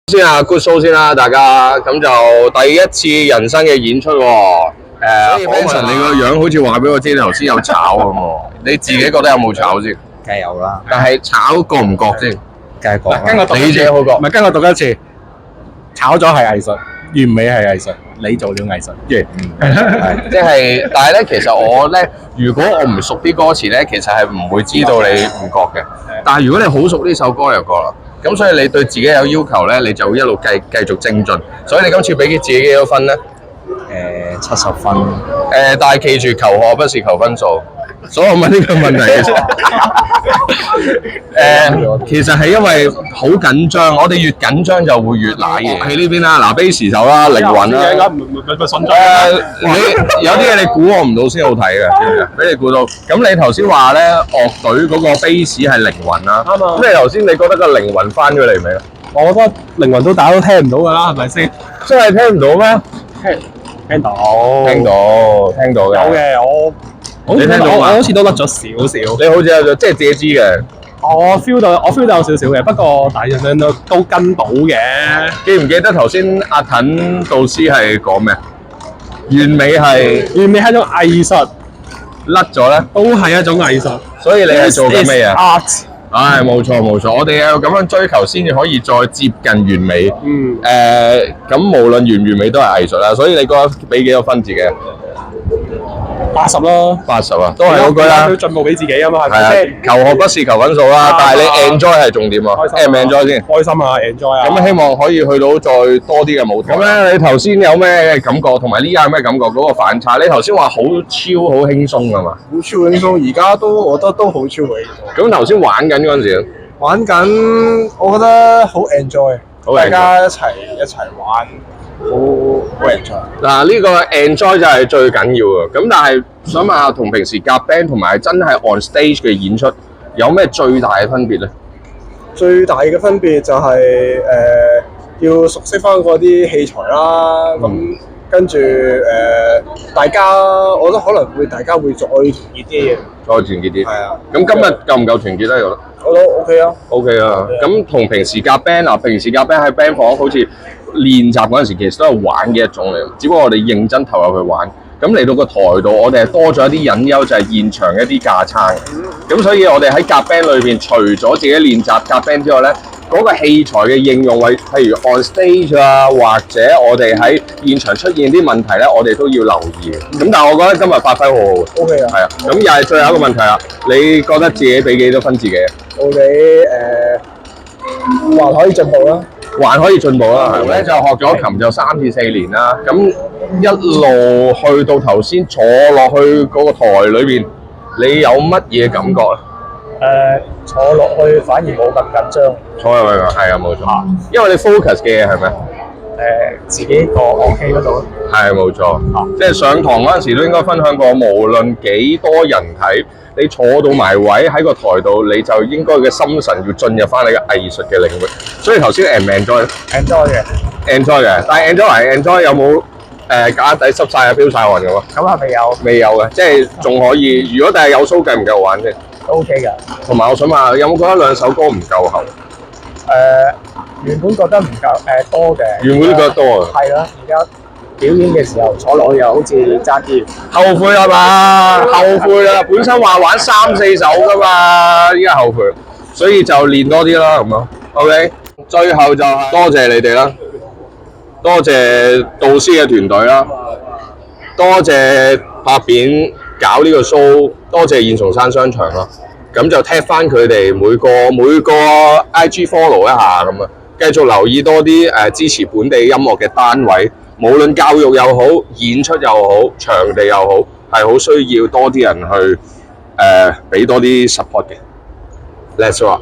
先啊，good show 先啦，大家咁就第一次人生嘅演出喎。Benson 你個樣好似話俾我知，你頭先有炒咁喎，你自己覺得有冇炒先？梗係有啦，但係炒覺唔覺先？梗係講啦。跟我讀一次，你自己好覺唔係跟我讀一次。炒咗係藝術，完美係藝術，你做了藝術。即係，但係咧，其實我咧，如果我唔熟啲歌詞咧，其實係唔會知道你唔覺嘅。但係如果你好熟呢首歌就覺啦。咁所以你對自己有要求咧，你就一路繼續精進。所以你今次俾自己幾多分咧？70分。但係記住求學不是求分數。所以我問呢個問題嘅時候，其實係因為好緊張，我哋越緊張就會越賴嘢。喺呢邊啦，嗱 bass 手啦，靈魂啦。唔順序。你有啲嘢你估我唔到先好睇嘅，俾你估到。咁你頭先話咧樂隊嗰個 bass 係靈魂啦，啱啊。咁你頭先你覺得個靈魂翻咗嚟未啊？我覺得靈魂都大家都聽唔到㗎啦，係咪先？真係聽唔到咩？聽到。聽到嘅。有嘅，你聽到嘛？我好似都甩咗少少。你好似有即係自己知嘅。我 feel 到有少少嘅，不過大致上都跟到嘅。記唔記得頭先阿滕導師係講咩？完美係一種藝術，甩咗咧，都係一種藝術。所以你係做緊咩啊？ Art。唉，冇錯，我哋要咁樣追求先至可以再接近完美。咁無論完唔完美都係藝術啦。所以你覺得俾幾多分自己？80咯。80啊，都係嗰句啦。要進步俾自己啊嘛，係咪？係啊，求學不是求分數啦，但係你 enjoy 係重點啊。enjoy 先。開心啊 ，enjoy 啊。咁希望可以去到再多啲嘅舞台。咁咧，你頭先有咩感覺，同埋呢家有咩感覺？嗰個反差，你頭先話好超好輕鬆㗎嘛？好超輕鬆，而家都我覺得都好超輕鬆。咁頭先玩緊嗰陣時，玩緊，我覺得好 enjoy，大家一齊玩，好 enjoy。嗱，呢個 enjoy 就係最緊要嘅。咁但係想問下，同平時夾 band 同埋真係 on stage 嘅演出有咩最大嘅分別咧？最大嘅分別就係要熟悉翻嗰啲器材啦，咁跟住大家，我覺得可能大家會再團結啲嘅，再團結啲。係啊。咁今日夠唔夠團結咧？我覺得 OK 啊。OK 啊。咁同平時夾 band 啊，平時夾 band 喺 band 房好似練習嗰陣時，其實都係玩嘅一種嚟。只不過我哋認真投入去玩。咁嚟到個台度，我哋係多咗一啲隱憂，就係現場一啲架撐。咁所以我哋喺夾 band 裏邊，除咗自己練習夾 band 之外咧，嗰個器材嘅應用位，譬如 on stage 啊，或者我哋喺現場出現啲問題咧，我哋都要留意。咁但係我覺得今日發揮好好。OK 啊。係啊。咁又係最後一個問題啦，你覺得自己俾幾多分自己？我哋還可以進步啦。還可以進步啦，係咪？就學咗琴就3至4年啦，咁一路去到頭先坐落去嗰個台裏邊，你有乜嘢感覺啊？坐落去反而冇咁緊張。坐落去係啊，冇錯。因為你 focus 嘅嘢係咪？自己個樂器嗰度。係冇錯。即係上堂嗰陣時都應該分享過，無論幾多人睇，你坐到埋位喺個台度，你就應該嘅心神要進入翻你嘅藝術嘅領域。所以頭先enjoy 嘅，但係 enjoy 有冇架底濕晒啊、飆晒汗咁啊？咁係咪有？未有嘅，即係仲可以。如果第日有 show 繼唔繼續玩啫？都 OK 㗎。同埋我想問，有冇覺得兩首歌唔夠喉？原本覺得唔夠多嘅。原本都覺得多啊。係啦，而家表演嘅時候坐落去又好似爭啲。後悔啦嘛，後悔啦！本身話玩3、4首噶嘛，依家後悔，所以就練多啲啦，咁咯。OK， 最後就多謝你哋啦，多謝導師嘅團隊啦，多謝拍片搞呢個 show， 多謝現松山商場啦。咁就踢翻佢哋每個 IG follow 一下咁啊，繼續留意多啲支持本地音樂嘅單位。無論教育又好，演出又好，場地又好，係好需要多啲人去俾多啲 support 嘅。Let's rock！